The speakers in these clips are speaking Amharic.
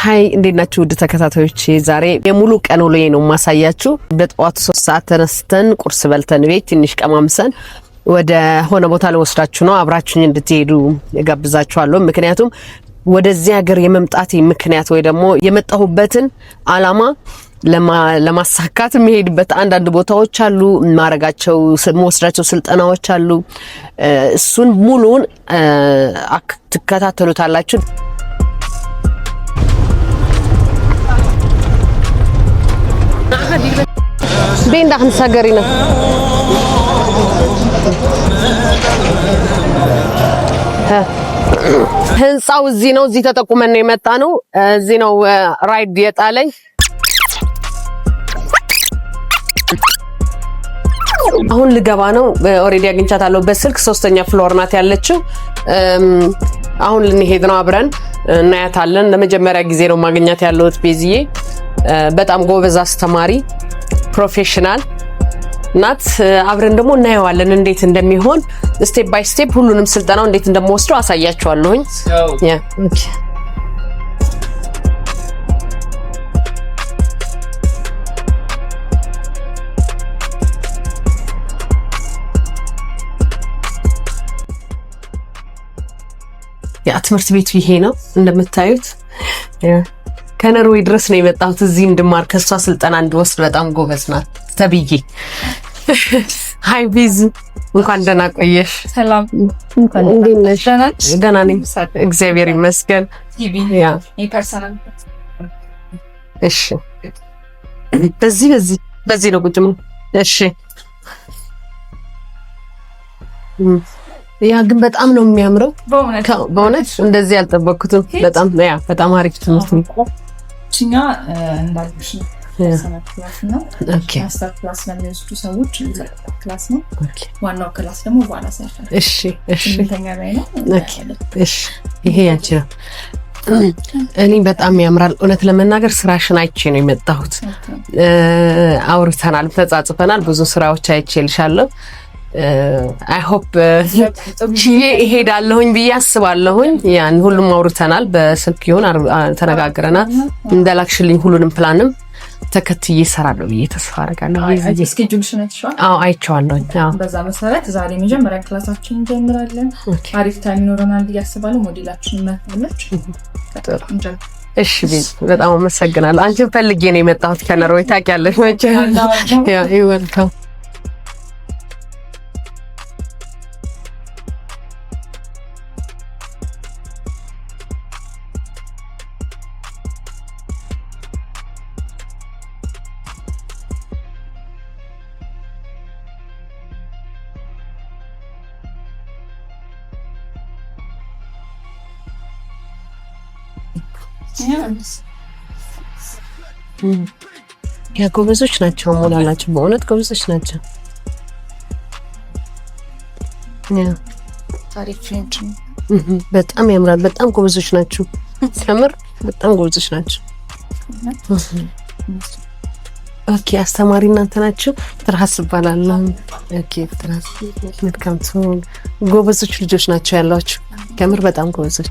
ሃይ እንዴት ናችሁ ውድ ተከታታዮቼ ዛሬ የሙሉ ቀን ውሎዬ ነው ማሳያችሁ በጠዋት 3 ሰዓት ተነስተን ቁርስ በልተን ቤት ትንሽ ቀማምሰን ወደ ሆነ ቦታ ለወስዳችሁ ነው አብራችሁኝ እንድትሄዱ ጋብዛችኋለሁ ምክንያቱም ወደዚህ ሀገር የመምጣቴ ምክንያት ወይ ደግሞ የመጣሁበትን አላማ ለማሳካት የሚሄድበት አንዳንድ ቦታዎች አሉ ማረጋቸው ወስዳቸው ስልጠናዎች አሉ እሱን ሙሉን ተከታተሉታላችሁ بين داخل ساغرينا ህንጻው እዚህ ነው እዚህ ተጠቁመን የመጣ ነው እዚህ ነው ራይድ የጣለኝ አሁን ልገባ ነው ኦሬዲ አግኝቻታለሁ በስልክ 3ኛ ፍሎር ናት ያለችው አሁን ልንሄድ ነው አብረን እናያታለን ለመጀመሪያ ጊዜ ነው ማግኘት ያለውት ቤዚዬ በጣም ጎበዝ አስተማሪ ፕሮፌሽናል ናት አብረን ደግሞ እናየዋለን እንዴት እንደሚሆን ስቴፕ ባይ ስቴፕ ሁሉንም ስልጠናው እንዴት እንደምወስደው አሳያችኋለሁኝ ያ ኦኬ ያ ትምህርት ቤቱ ይሄ ነው እንደምታዩት ያ ከነርዌይ ድረስ ነው የመጣሁት እዚህ እንድማር ከሷ ስልጠና እንድወስድ በጣም ጎበዝ ናት ተብዬ ሃይ ቢዝ እንኳን ደህና ቆየሽ ሰላም እንኳን ደህና ነኝ እግዚአብሔር ይመስገን ያ ፐርሰናል እሺ በዚህ ነው ቁጭ ምን እሺ ያ ግን በጣም ነው የሚያምረው በእውነት እንደዚህ ያልጠበቅኩትም በጣም አሪፍ ትምህርት ነው እኛ እንዳልኩሽ ሰናት ክላስ ነው ኦኬ ማስተር ክላስ ለሚወስዱ ሰዎች ክላስ ነው ኦኬ ዋናው ክላስ ደግሞ በኋላ ሳይፈር እሺ ተኛ ላይ ነው ኦኬ እሺ ይሄ ያንቺ ነው እኔ በጣም ያምራል እውነት ለመናገር ስራሽን አይቼ ነው የመጣሁት አውርተናል ተጻጽፈናል ብዙ ስራዎች አይቼልሻለሁ I hope ይሄዳለሁኝ በያስባለሁኝ ያን ሁሉም አውርተናል በስልክ ይሁን ተነጋግረናል እንደላክሽልኝ ሁሉንም ፕላንም ተከትዬ እሰራለሁ ተስፋ አደርጋለሁ እዚህ ስኬጁልሽ ነው ተሻለ አይቼዋለሁ በዛ መሰረት ዛሬ መጀመሪያ ክላሳችንን እንጀምራለን አሪፍ ታይም ይኖረናል በያስባለሁ ሞዴላችንን እናያለች እሺ በጣም አመሰግናለሁ አንቺን ፈልጌ ነው የመጣሁት ከነርዌይ ታውቂያለሽ መቼ ያ ይወልካም ያ ጎበዞች ናቸው ሞላላችሁ በእውነት ጎበዞች ናቸው ያ ታሪክ ፍሬንች በጣም ያምራል በጣም ጎበዞች ናቸው ሰምር በጣም ጎበዞች ናቸው ኦኬ አስተማሪ እናንተ ናችሁ ትራስ ባላላ ኦኬ ትራስ መልካም ትሁን ጎበዞች ልጆች ናቸው ያላችሁ ከምር በጣም ጎበዞች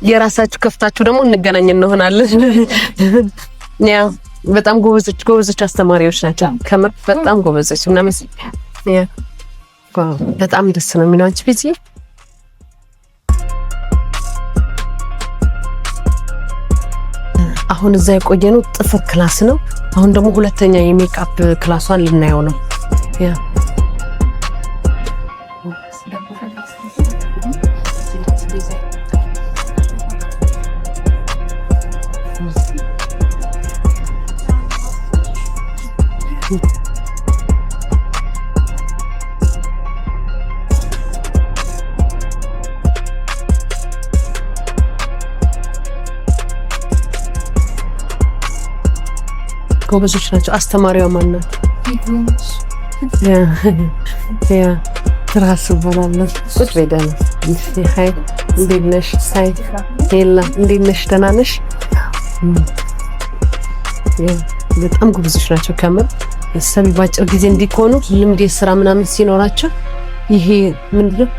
የራሳችሁ ከፍታችሁ ደግሞ እንገናኝ እንሆናለን ያ በጣም ጎበዞች አስተማሪዎች ናቸው ከምር በጣም ጎበዞች እናመስ ያ በጣም ደስ ነው የሚለው አንቺ ቤዚ አሁን እዛ የቆየነው ጥፍር ክላስ ነው አሁን ደግሞ ሁለተኛ የሜካፕ ክላሷን ልናየው ነው ያ ጎበዞች ናቸው አስተማሪዋ ማን ናት ያ ትራስ ባላላ ቁጭ በደና ሃይ እንዴት ነሽ ሃይ ሄላ እንዴት ነሽ ደህና ነሽ ያ በጣም ጎበዞች ናቸው ከምር ሰሚ ባጭር ጊዜ እንዲኮኑ ልምድ የሥራ ምናምን ሲኖራቸው ይሄ ምንድነው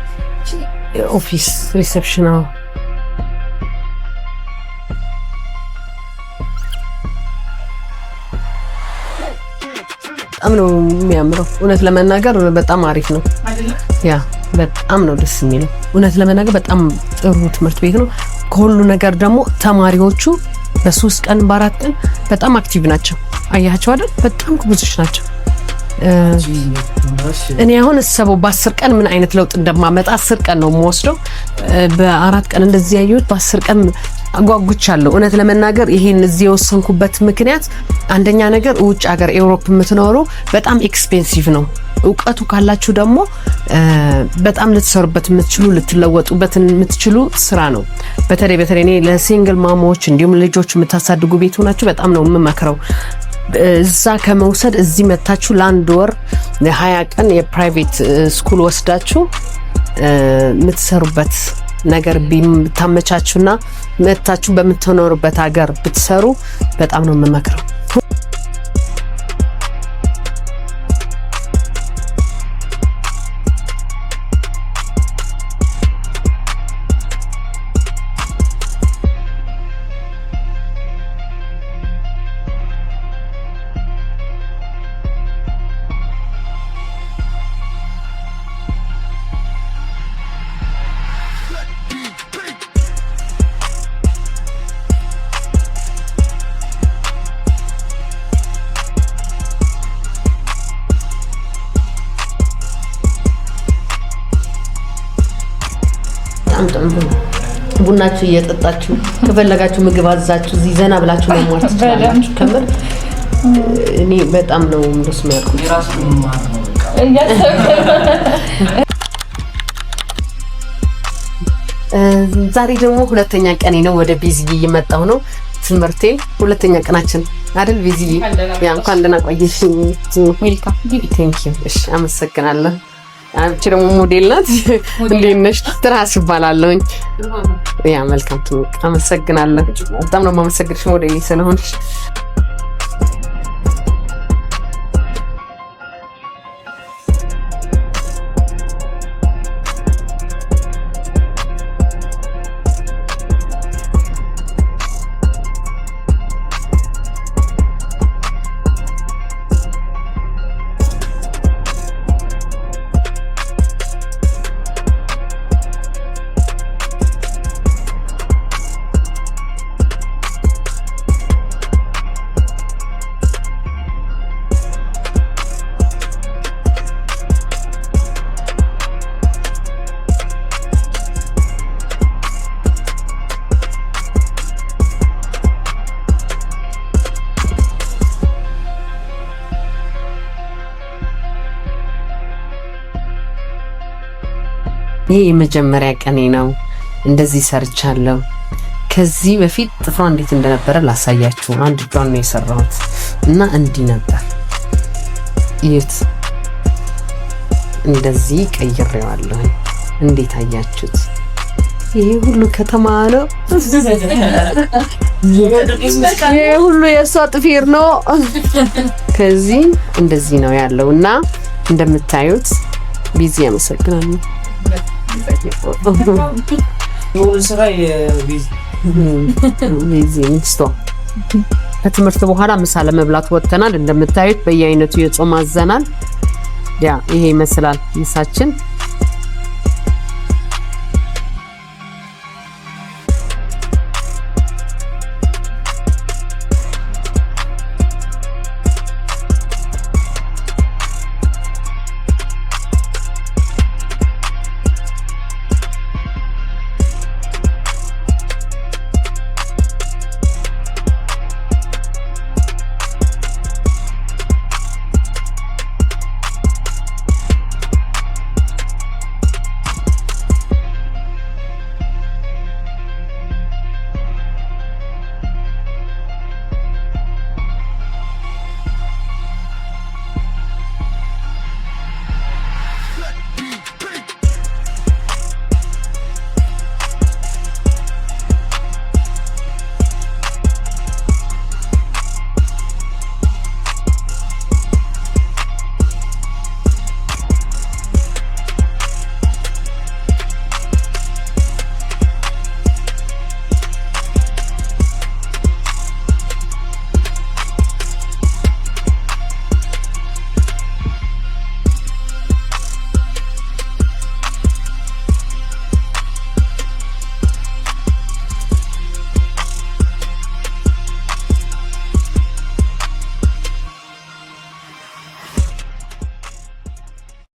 ኦፊስ ሪሴፕሽን ነው። በጣም ነው የሚያምረው። እውነት ለመናገር በጣም አሪፍ ነው። ያ በጣም ነው ደስ የሚለው። እውነት ለመናገር በጣም ጥሩ ትምህርት ቤት ነው። ከሁሉ ነገር ደግሞ ተማሪዎቹ በ3 ቀን በ4 ቀን በጣም አክቲቭ ናቸው። አያቸው አይደል? በጣም ብዙዎች ናቸው። እኔ አሁን እሰበው በ10 ቀን ምን አይነት ለውጥ እንደማመጣ 10 ቀን ነው የምወስደው። በ4 ቀን እንደዚህ ያየሁት በ10 ቀን አጓጉቻለሁ። እውነት ለመናገር ይሄን እዚህ የወሰንኩበት ምክንያት አንደኛ ነገር ውጭ ሀገር ኤውሮፕ የምትኖሩ በጣም ኤክስፔንሲቭ ነው። እውቀቱ ካላችሁ ደግሞ በጣም ልትሰሩበት የምትችሉ ልትለወጡበት የምትችሉ ስራ ነው። በተለይ እኔ ለሲንግል ማሞች እንዲሁም ልጆች የምታሳድጉ ቤት ሆናችሁ በጣም ነው የምመክረው። እዛ ከመውሰድ እዚህ መታችሁ ለአንድ ወር ለ20 ቀን የፕራይቬት ስኩል ወስዳችሁ የምትሰሩበት ነገር ቢታመቻቹና መታችሁ በምትኖሩበት ሀገር ብትሰሩ በጣም ነው የምመክረው። ቡናችሁ እየጠጣችሁ ከፈለጋችሁ ምግብ አዛችሁ እዚህ ዘና ብላችሁ መሟል ትችላላችሁ። ከምር እኔ በጣም ነው ደስ የሚያልኩት። ዛሬ ደግሞ ሁለተኛ ቀኔ ነው። ወደ ቤዝዬ እየመጣሁ ነው። ትምህርቴ ሁለተኛ ቀናችን አይደል ቤዝዬ? ያ እንኳን ደህና ቆየሽ። ዌልካም ቴንክ ዩ። እሺ አመሰግናለሁ። አንቺ ደግሞ ሞዴል ናት። እንዴት ነሽ? ትራስ ይባላለሁኝ። ያ መልካም ትምቅ። አመሰግናለሁ። በጣም ነው የማመሰግንሽ ሞዴል ስለሆንሽ። ይሄ የመጀመሪያ ቀኔ ነው። እንደዚህ ሰርቻለሁ። ከዚህ በፊት ጥፍሯ እንዴት እንደነበረ ላሳያችሁ። አንድ እጇን ነው የሰራሁት እና እንዲህ ነበር። እዩት። እንደዚህ ቀይሬዋለሁ። እንዴት አያችሁት? ይሄ ሁሉ ከተማ ነው። ይሄ ሁሉ የሷ ጥፊር ነው። ከዚህ እንደዚህ ነው ያለው እና እንደምታዩት ቢዚ ያመሰግናል። ከትምህርት በኋላ ምሳ ለመብላት ወጥተናል። እንደምታዩት በየአይነቱ የጾም አዘናል። ያ ይሄ ይመስላል ምሳችን።